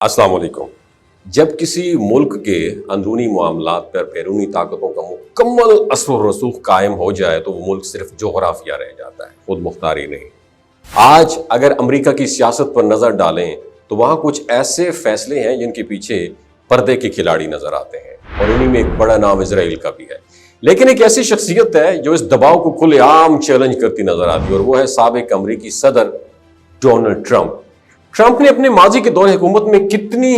अस्सलाम वालेकुम। जब किसी मुल्क के अंदरूनी मामलात पर बैरूनी ताकतों का मुकम्मल असर और रसूख कायम हो जाए तो वो मुल्क सिर्फ जोग्राफिया रह जाता है, खुद मुख्तारी नहीं। आज अगर अमेरिका की सियासत पर नजर डालें तो वहां कुछ ऐसे फैसले हैं जिनके पीछे पर्दे के खिलाड़ी नजर आते हैं और उन्हीं में एक बड़ा नाम इसराइल का भी है। लेकिन एक ऐसी शख्सियत है जो इस दबाव को खुलेआम चैलेंज करती नजर आती है और वो है साबिक अमरीकी सदर डोनाल्ड ट्रंप। ट्रंप ने अपने माजी के दौर हुकूमत में कितनी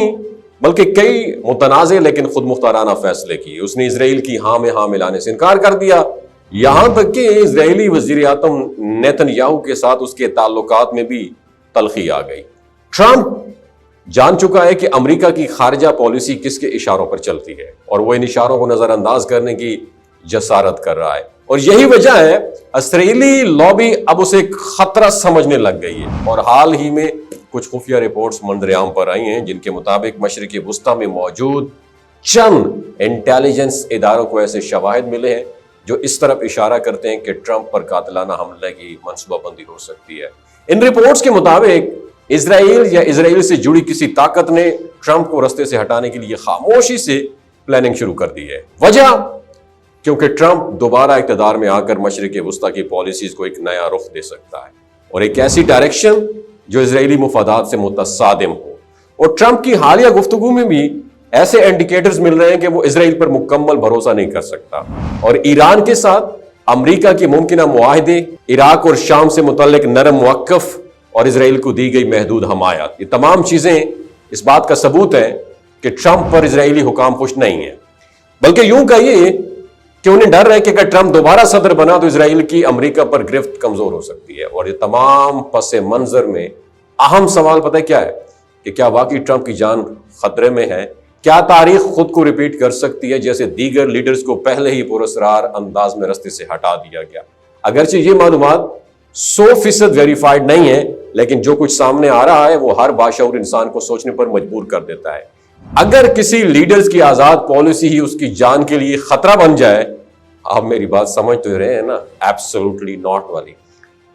बल्कि कई मुतनाज़े लेकिन खुद मुख्ताराना फैसले किए। उसने इसराइल की हाँ में हाँ मिलाने से इनकार कर दिया, यहां तक कि इसराइली वजीर आज़म नेतन्याहू के साथ उसके ताल्लुकात में भी तलखी आ गई। ट्रंप जान चुका है कि अमेरिका की खारजा पॉलिसी किसके इशारों पर चलती है और वो इन इशारों को नजरअंदाज करने की जसारत कर रहा है और यही वजह है इसराइली लॉबी अब उसे खतरा समझने लग गई है। और हाल ही में कुछ खुफिया रिपोर्ट्स मंजरेआम पर आई हैं जिनके मुताबिक मशरिकी वुस्ता में मौजूद चंद इंटेलिजेंस इदारों को ऐसे शवाहिद मिले हैं जो इस तरफ इशारा करते हैं कि ट्रंप पर कातिलाना हमले की मनसूबाबंदी हो सकती है। इन रिपोर्ट्स के मुताबिक इसराइल या इसराइल से जुड़ी किसी ताकत ने ट्रंप को रास्ते से हटाने के लिए खामोशी से प्लानिंग शुरू कर दी है। वजह क्योंकि ट्रंप दोबारा इक़्तिदार में आकर मशरिकी वुस्ता की पॉलिसीज को एक नया रुख दे सकता है और एक ऐसी डायरेक्शन जो इजरायली मुफादात से मुतसादिम हो। और ट्रंप की हालिया गुफ्तगू में भी ऐसे इंडिकेटर्स मिल रहे हैं कि वो इजराइल पर मुकम्मल भरोसा नहीं कर सकता और ईरान के साथ अमरीका के मुमकिन मुआहदे, इराक और शाम से मुतल्लिक नरम मुवक्कफ और इजराइल को दी गई महदूद हमायत, ये तमाम चीजें इस बात का सबूत है कि ट्रंप पर इजरायली हुकाम खुश नहीं है। बल्कि यूं कहिए कि उन्हें डर है कि अगर ट्रंप दोबारा सदर बना तो इसराइल की अमेरिका पर गिरफ्त कमजोर हो सकती है। और ये तमाम पसे मंजर में अहम सवाल पता है क्या है कि क्या वाकई ट्रंप की जान खतरे में है? क्या तारीख खुद को रिपीट कर सकती है जैसे दीगर लीडर्स को पहले ही पुरस्कार अंदाज में रास्ते से हटा दिया गया? अगरचे ये मालूमात 100% वेरीफाइड नहीं है, लेकिन जो कुछ सामने आ रहा है वो हर बाशऊर इंसान को सोचने पर मजबूर कर देता है। अगर किसी लीडर्स की आजाद पॉलिसी ही उसकी जान के लिए खतरा बन जाए, आप मेरी बात समझ तो रहे हैं ना, एब्सोल्युटली नॉट वाली,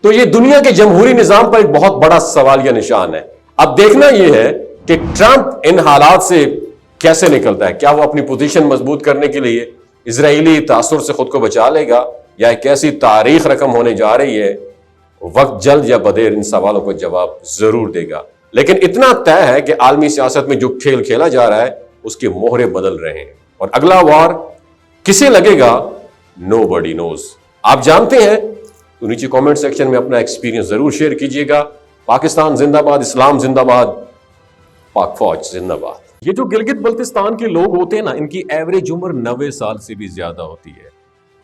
तो ये दुनिया के जमहूरी निजाम पर एक बहुत बड़ा सवालिया निशान है। अब देखना यह है कि ट्रंप इन हालात से कैसे निकलता है। क्या वो अपनी पोजीशन मजबूत करने के लिए इजरायली तासुर से खुद को बचा लेगा या एक ऐसी तारीख रकम होने जा रही है? वक्त जल्द या बदेर इन सवालों को जवाब जरूर देगा। लेकिन इतना तय है कि आलमी सियासत में जो खेल खेला जा रहा है उसके मोहरे बदल रहे हैं और अगला वार किसे लगेगा नोबडी नोज। आप जानते हैं तो नीचे कमेंट सेक्शन में अपना एक्सपीरियंस जरूर शेयर कीजिएगा। पाकिस्तान जिंदाबाद, इस्लाम जिंदाबाद, पाक फौज जिंदाबाद। ये जो गिलगित बल्तिस्तान के लोग होते हैं ना, इनकी एवरेज उम्र 90 साल से भी ज्यादा होती है।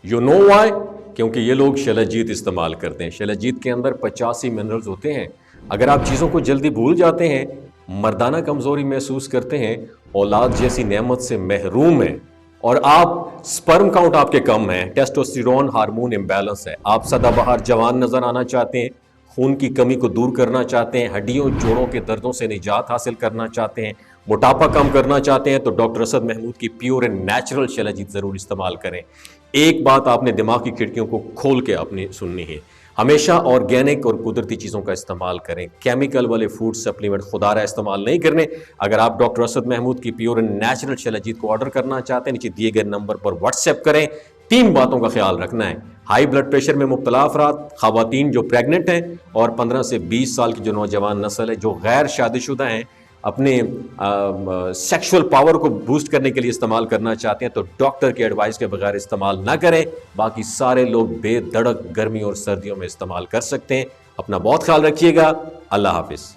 You know why? क्योंकि ये लोग शलजीत इस्तेमाल करते हैं। शलजीत के अंदर 85 मिनरल्स होते हैं। अगर आप चीज़ों को जल्दी भूल जाते हैं, मर्दाना कमजोरी महसूस करते हैं, औलाद जैसी नेमत से महरूम हैं और आप स्पर्म काउंट आपके कम है, टेस्टोस्टेरोन हार्मोन इम्बैलेंस है, आप सदाबहार जवान नजर आना चाहते हैं, खून की कमी को दूर करना चाहते हैं, हड्डियों जोड़ों के दर्दों से निजात हासिल करना चाहते हैं, मोटापा कम करना चाहते हैं, तो डॉक्टर असद महमूद की प्योर एंड नेचुरल शलजीत जरूर इस्तेमाल करें। एक बात आपने दिमाग की खिड़कियों को खोल के अपनी सुननी है, हमेशा ऑर्गेनिक और कुदरती चीज़ों का इस्तेमाल करें। केमिकल वाले फूड सप्लीमेंट खुदारा इस्तेमाल नहीं करने। अगर आप डॉक्टर असद महमूद की प्योर एंड नेचुरल शलजीत को ऑर्डर करना चाहते हैं, नीचे दिए गए नंबर पर व्हाट्सएप करें। 3 बातों का ख्याल रखना है, हाई ब्लड प्रेशर में मुब्तला अफराद, खवातीन जो प्रेग्नेंट हैं और 15 से 20 साल की जो नौजवान नस्ल है जो गैर शादीशुदा हैं, अपने सेक्सुअल पावर को बूस्ट करने के लिए इस्तेमाल करना चाहते हैं तो डॉक्टर की एडवाइस के बगैर इस्तेमाल ना करें। बाकी सारे लोग बेधड़क गर्मी और सर्दियों में इस्तेमाल कर सकते हैं। अपना बहुत ख्याल रखिएगा। अल्लाह हाफिज।